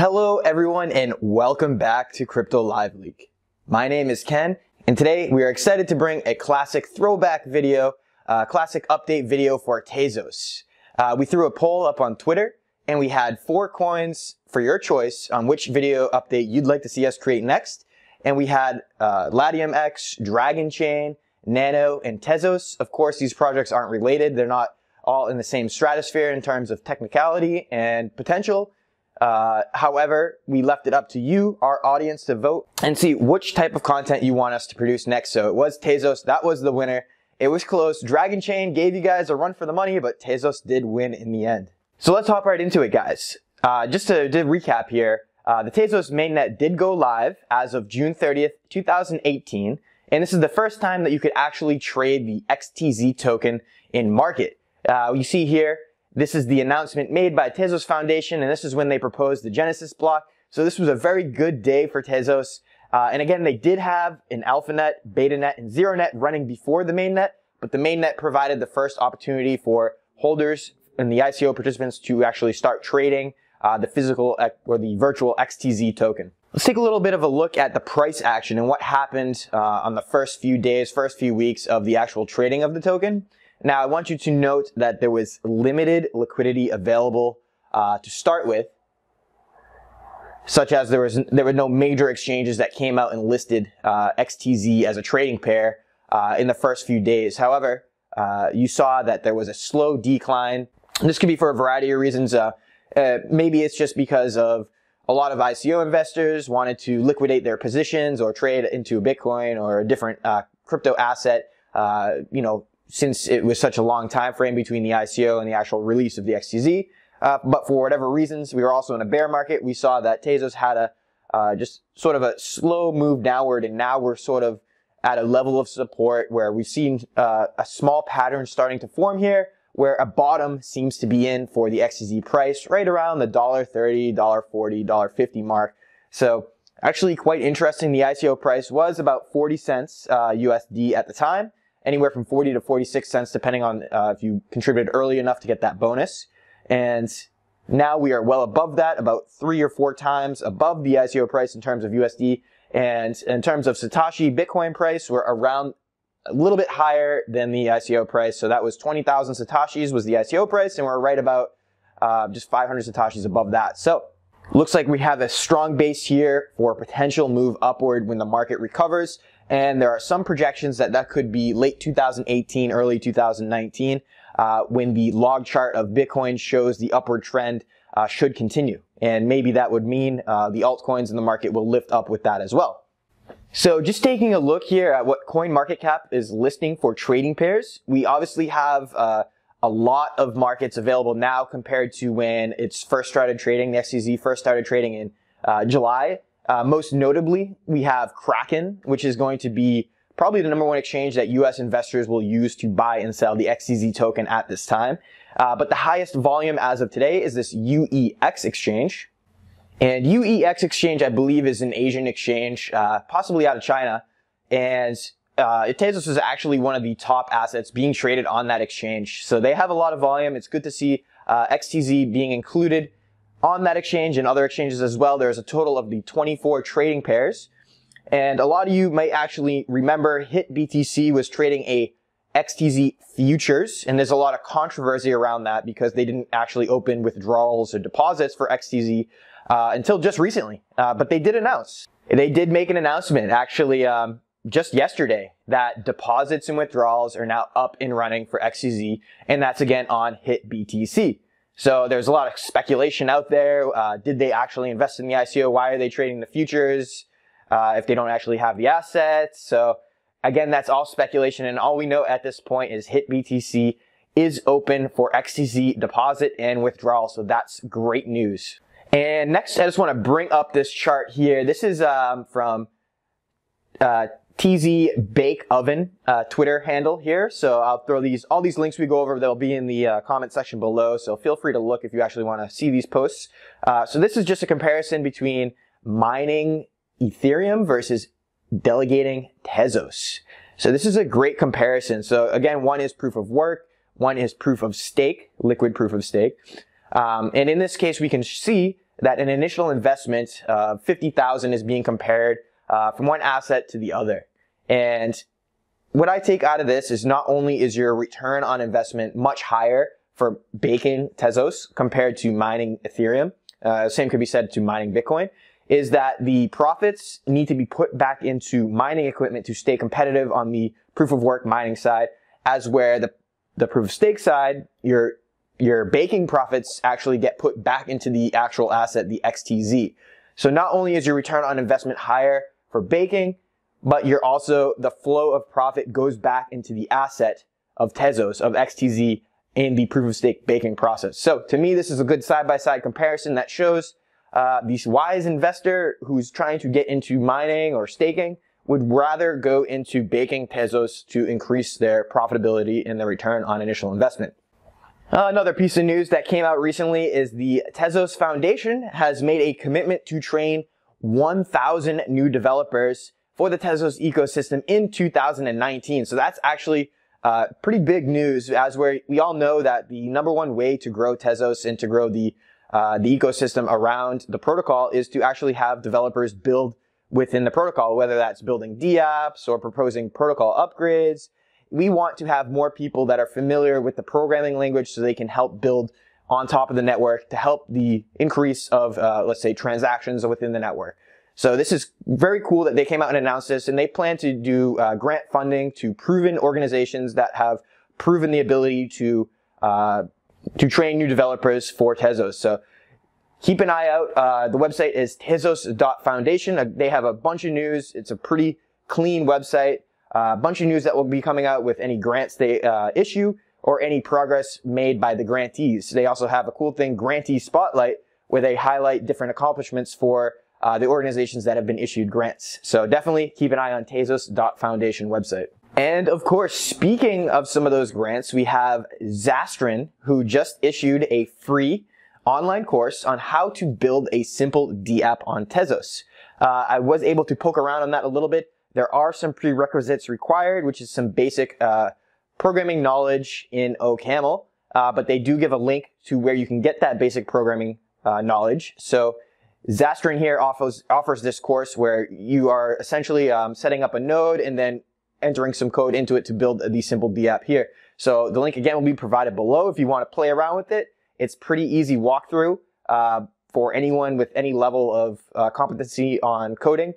Hello everyone and welcome back to Crypto Live Leak. My name is Ken and today we are excited to bring a classic throwback video, classic update video for Tezos. We threw a poll up on Twitter and we had 4 coins for your choice on which video update you'd like to see us create next. And we had Latium X, Dragon Chain, Nano, and Tezos. Of course, these projects aren't related. They're not all in the same stratosphere in terms of technicality and potential. However, we left it up to you, our audience, to vote and see which type of content you want us to produce next. So it was Tezos. That was the winner. It was close. Dragon Chain gave you guys a run for the money, but Tezos did win in the end. So let's hop right into it, guys. Just to recap here, the Tezos mainnet did go live as of June 30th, 2018. And this is the first time that you could actually trade the XTZ token in market. You see here, this is the announcement made by Tezos Foundation, and this is when they proposed the Genesis block. So this was a very good day for Tezos. And again, they did have an AlphaNet, BetaNet, and ZeroNet running before the mainnet, but the mainnet provided the first opportunity for holders and the ICO participants to actually start trading the physical or the virtual XTZ token. Let's take a little bit of a look at the price action and what happened on the first few days, first few weeks of the actual trading of the token. Now, I want you to note that there was limited liquidity available to start with, such as there were no major exchanges that came out and listed XTZ as a trading pair in the first few days. However, you saw that there was a slow decline. This could be for a variety of reasons. Maybe it's just because of a lot of ICO investors wanted to liquidate their positions or trade into a Bitcoin or a different crypto asset, since it was such a long time frame between the ICO and the actual release of the XTZ. But for whatever reasons, we were also in a bear market. We saw that Tezos had just sort of a slow move downward, and now we're sort of at a level of support where we've seen a small pattern starting to form here, where a bottom seems to be in for the XTZ price right around the $1.30, $1.40, $1.50 mark. So actually quite interesting. The ICO price was about 40 cents USD at the time, anywhere from 40 to 46 cents, depending on if you contributed early enough to get that bonus. And now we are well above that, about 3 or 4 times above the ICO price in terms of USD. And in terms of Satoshi Bitcoin price, we're around a little bit higher than the ICO price. So that was 20,000 Satoshis was the ICO price, and we're right about just 500 Satoshis above that. So looks like we have a strong base here for a potential move upward when the market recovers. And there are some projections that could be late 2018, early 2019, when the log chart of Bitcoin shows the upward trend should continue. And maybe that would mean the altcoins in the market will lift up with that as well. So just taking a look here at what CoinMarketCap is listing for trading pairs, we obviously have a lot of markets available now compared to when it's first started trading. The XTZ first started trading in July. Most notably, we have Kraken, which is going to be probably the #1 exchange that US investors will use to buy and sell the XTZ token at this time. But the highest volume as of today is this UEX exchange. And UEX exchange, I believe, is an Asian exchange, possibly out of China. And Tezos is actually one of the top assets being traded on that exchange. So they have a lot of volume. It's good to see XTZ being included on that exchange and other exchanges as well. There's a total of the 24 trading pairs. And a lot of you might actually remember HitBTC was trading a XTZ futures, and there's a lot of controversy around that because they didn't actually open withdrawals or deposits for XTZ until just recently. But they did announce. They did make an announcement actually just yesterday that deposits and withdrawals are now up and running for XTZ, and that's again on HitBTC. So there's a lot of speculation out there. Did they actually invest in the ICO? Why are they trading the futures if they don't actually have the assets? So again, that's all speculation. And all we know at this point is HitBTC is open for XTZ deposit and withdrawal. So that's great news. And next, I just want to bring up this chart here. This is from TZ Bake Oven Twitter handle here. So I'll throw all these links we go over, they'll be in the comment section below. So feel free to look if you actually want to see these posts. So this is just a comparison between mining Ethereum versus delegating Tezos. So this is a great comparison. So again, one is proof of work, one is proof of stake, liquid proof of stake. And in this case, we can see that an initial investment of 50,000 is being compared from one asset to the other. And what I take out of this is not only is your return on investment much higher for baking Tezos compared to mining Ethereum, same could be said to mining Bitcoin, is that the profits need to be put back into mining equipment to stay competitive on the proof of work mining side, as where the proof of stake side, your baking profits actually get put back into the actual asset, the XTZ. So not only is your return on investment higher for baking, but you're also, the flow of profit goes back into the asset of Tezos, of XTZ, in the proof of stake baking process. So to me, this is a good side-by-side comparison that shows this wise investor who's trying to get into mining or staking would rather go into baking Tezos to increase their profitability and their return on initial investment. Another piece of news that came out recently is the Tezos Foundation has made a commitment to train 1,000 new developers for the Tezos ecosystem in 2019. So that's actually pretty big news, as we all know that the number one way to grow Tezos and to grow the ecosystem around the protocol is to actually have developers build within the protocol, whether that's building dApps or proposing protocol upgrades. We want to have more people that are familiar with the programming language so they can help build on top of the network to help the increase of, let's say, transactions within the network. So this is very cool that they came out and announced this, and they plan to do grant funding to proven organizations that have proven the ability to train new developers for Tezos. So keep an eye out. The website is tezos.foundation. They have a bunch of news. It's a pretty clean website. A bunch of news that will be coming out with any grants they issue or any progress made by the grantees. They also have a cool thing, Grantee Spotlight, where they highlight different accomplishments for the organizations that have been issued grants. So definitely keep an eye on tezos.foundation website. And of course, speaking of some of those grants, we have Zastrin, who just issued a free online course on how to build a simple dApp on Tezos. I was able to poke around on that a little bit. There are some prerequisites required, which is some basic programming knowledge in OCaml, but they do give a link to where you can get that basic programming knowledge. So Zastrin here offers this course where you are essentially setting up a node and then entering some code into it to build the simple dApp here. So the link again will be provided below if you want to play around with it. It's pretty easy walkthrough for anyone with any level of competency on coding.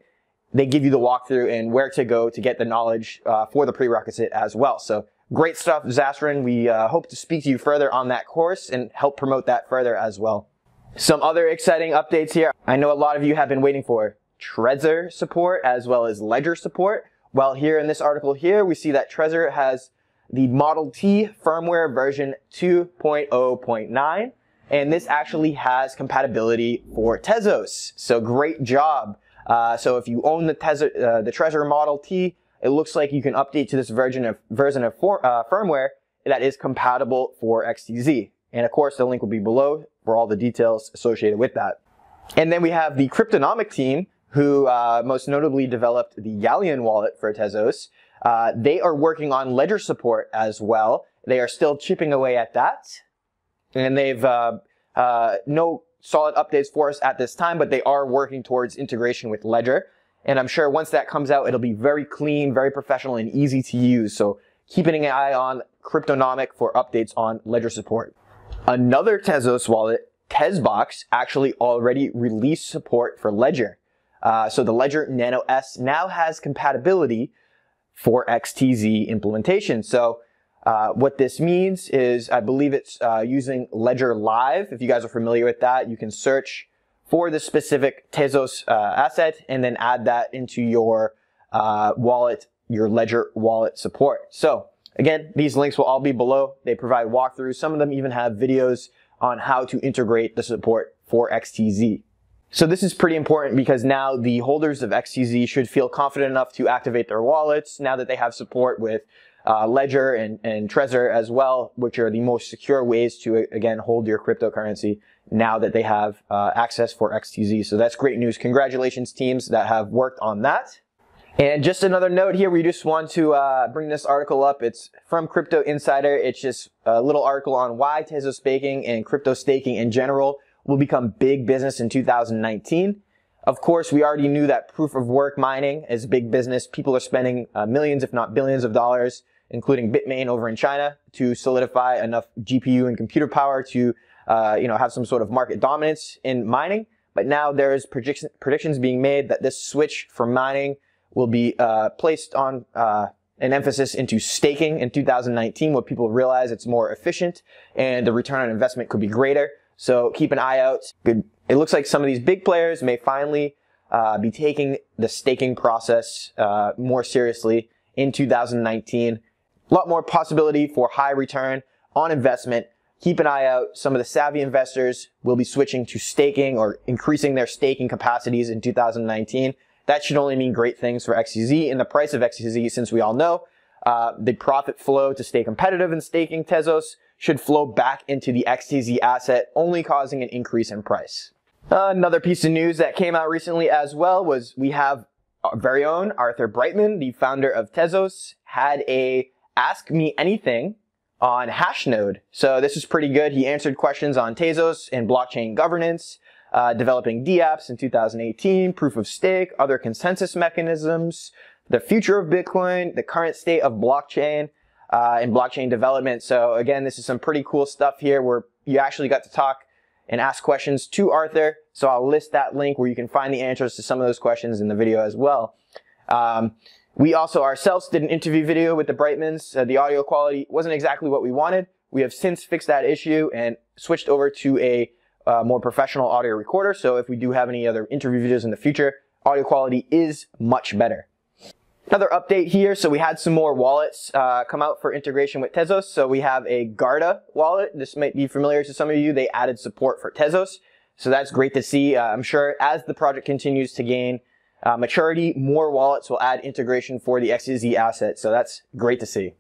They give you the walkthrough and where to go to get the knowledge for the prerequisite as well. So great stuff, Zastrin. We hope to speak to you further on that course and help promote that further as well. Some other exciting updates here. I know a lot of you have been waiting for Trezor support as well as Ledger support. Well, here in this article here, we see that Trezor has the Model T firmware version 2.0.9, and this actually has compatibility for Tezos. So great job. So if you own the Trezor Model T, it looks like you can update to this version of firmware that is compatible for XTZ. And of course, the link will be below for all the details associated with that. And then we have the Cryptonomic team, who most notably developed the Galleon wallet for Tezos. They are working on Ledger support as well. They are still chipping away at that. And they've no solid updates for us at this time, but they are working towards integration with Ledger. And I'm sure once that comes out, it'll be very clean, very professional, and easy to use. So keep an eye on Cryptonomic for updates on Ledger support. Another Tezos wallet, Tezbox, actually already released support for Ledger. So the Ledger Nano S now has compatibility for XTZ implementation. So what this means is, I believe it's using Ledger Live. If you guys are familiar with that, you can search for the specific Tezos asset and then add that into your wallet, your Ledger wallet support. So again, these links will all be below. They provide walkthroughs. Some of them even have videos on how to integrate the support for XTZ. So this is pretty important because now the holders of XTZ should feel confident enough to activate their wallets now that they have support with Ledger and Trezor as well, which are the most secure ways to, again, hold your cryptocurrency now that they have access for XTZ. So that's great news. Congratulations, teams that have worked on that. And just another note here, we just want to bring this article up. It's from Crypto Insider. It's just a little article on why Tezos baking and crypto staking in general will become big business in 2019. Of course, we already knew that proof of work mining is big business. People are spending millions, if not billions of dollars, including Bitmain over in China, to solidify enough GPU and computer power to have some sort of market dominance in mining. But now there's predictions being made that this switch from mining will be placed on an emphasis into staking in 2019, where people realize it's more efficient and the return on investment could be greater. So keep an eye out. It looks like some of these big players may finally be taking the staking process more seriously in 2019. A lot more possibility for high return on investment. Keep an eye out. Some of the savvy investors will be switching to staking or increasing their staking capacities in 2019. That should only mean great things for XTZ and the price of XTZ, since we all know the profit flow to stay competitive in staking Tezos should flow back into the XTZ asset, only causing an increase in price. Another piece of news that came out recently as well was we have our very own Arthur Brightman, the founder of Tezos, had a Ask Me Anything on Hashnode. So this is pretty good. He answered questions on Tezos and blockchain governance, developing dApps in 2018, proof of stake, other consensus mechanisms, the future of Bitcoin, the current state of blockchain, and blockchain development. So again, this is some pretty cool stuff here where you actually got to talk and ask questions to Arthur. So I'll list that link where you can find the answers to some of those questions in the video as well. We also ourselves did an interview video with the Brightmans. The audio quality wasn't exactly what we wanted. We have since fixed that issue and switched over to a more professional audio recorder. So if we do have any other interview videos in the future, audio quality is much better. Another update here. So we had some more wallets come out for integration with Tezos. So we have a Garda wallet. This might be familiar to some of you. They added support for Tezos. So that's great to see. I'm sure as the project continues to gain maturity, more wallets will add integration for the XTZ asset. So that's great to see.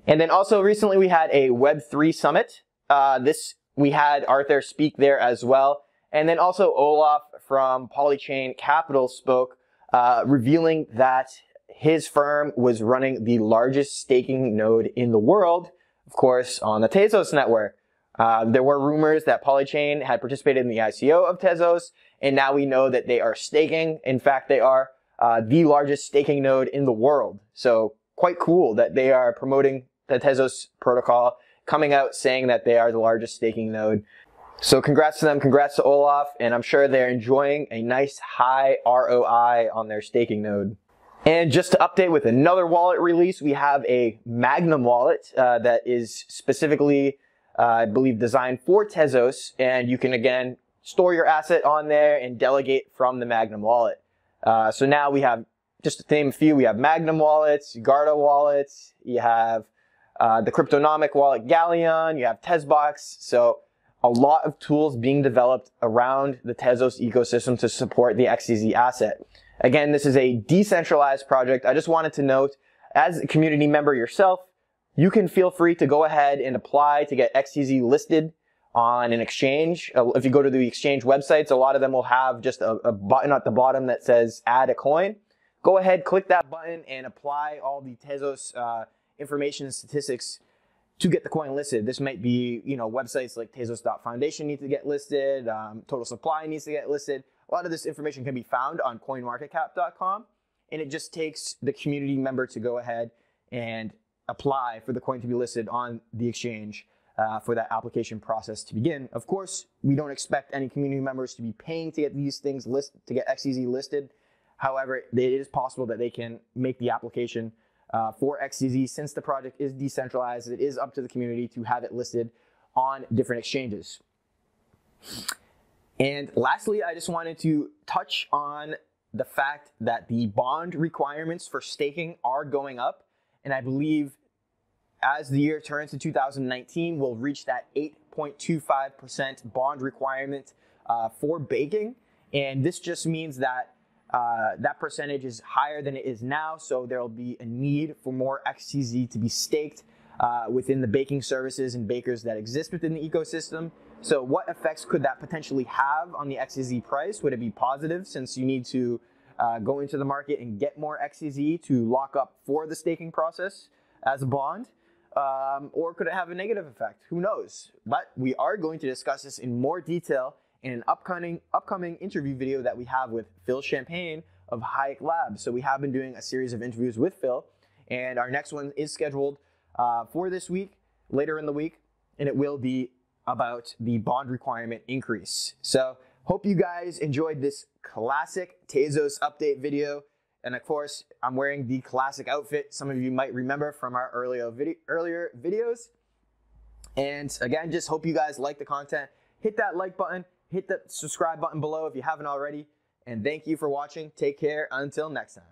And then also recently we had a Web3 summit. We had Arthur speak there as well. And then also Olaf from Polychain Capital spoke, revealing that his firm was running the largest staking node in the world, of course, on the Tezos network. There were rumors that Polychain had participated in the ICO of Tezos, and now we know that they are staking. In fact, they are the largest staking node in the world. So quite cool that they are promoting the Tezos protocol, coming out saying that they are the largest staking node. So congrats to them, congrats to Olaf, and I'm sure they're enjoying a nice high ROI on their staking node. And just to update with another wallet release, we have a Magnum wallet that is specifically, I believe, designed for Tezos, and you can again store your asset on there and delegate from the Magnum wallet. So now we have, just to name a few, we have Magnum wallets, Garda wallets, you have the Cryptonomic wallet Galleon, you have Tezbox. So a lot of tools being developed around the Tezos ecosystem to support the XTZ asset. Again, this is a decentralized project. I just wanted to note, as a community member yourself, you can feel free to go ahead and apply to get XTZ listed on an exchange. If you go to the exchange websites, a lot of them will have just a button at the bottom that says add a coin. Go ahead, click that button and apply all the Tezos information and statistics to get the coin listed. This might be, websites like Tezos.Foundation need to get listed, Total Supply needs to get listed. A lot of this information can be found on coinmarketcap.com, and it just takes the community member to go ahead and apply for the coin to be listed on the exchange for that application process to begin. Of course, we don't expect any community members to be paying to get these things listed, to get XTZ listed. However, it is possible that they can make the application for XTZ. Since the project is decentralized, it is up to the community to have it listed on different exchanges. And lastly, I just wanted to touch on the fact that the bond requirements for staking are going up. And I believe as the year turns to 2019, we'll reach that 8.25% bond requirement for baking. And this just means that that percentage is higher than it is now. So there'll be a need for more XTZ to be staked within the baking services and bakers that exist within the ecosystem. So what effects could that potentially have on the XTZ price? Would it be positive since you need to go into the market and get more XTZ to lock up for the staking process as a bond? Or could it have a negative effect? Who knows? But we are going to discuss this in more detail in an upcoming interview video that we have with Phil Champagne of Hayek Labs. So we have been doing a series of interviews with Phil, and our next one is scheduled for this week, later in the week, and it will be about the bond requirement increase. So hope you guys enjoyed this classic Tezos update video. And of course, I'm wearing the classic outfit some of you might remember from our earlier videos. And again, just hope you guys like the content. Hit that like button, hit the subscribe button below if you haven't already. And thank you for watching. Take care. Until next time.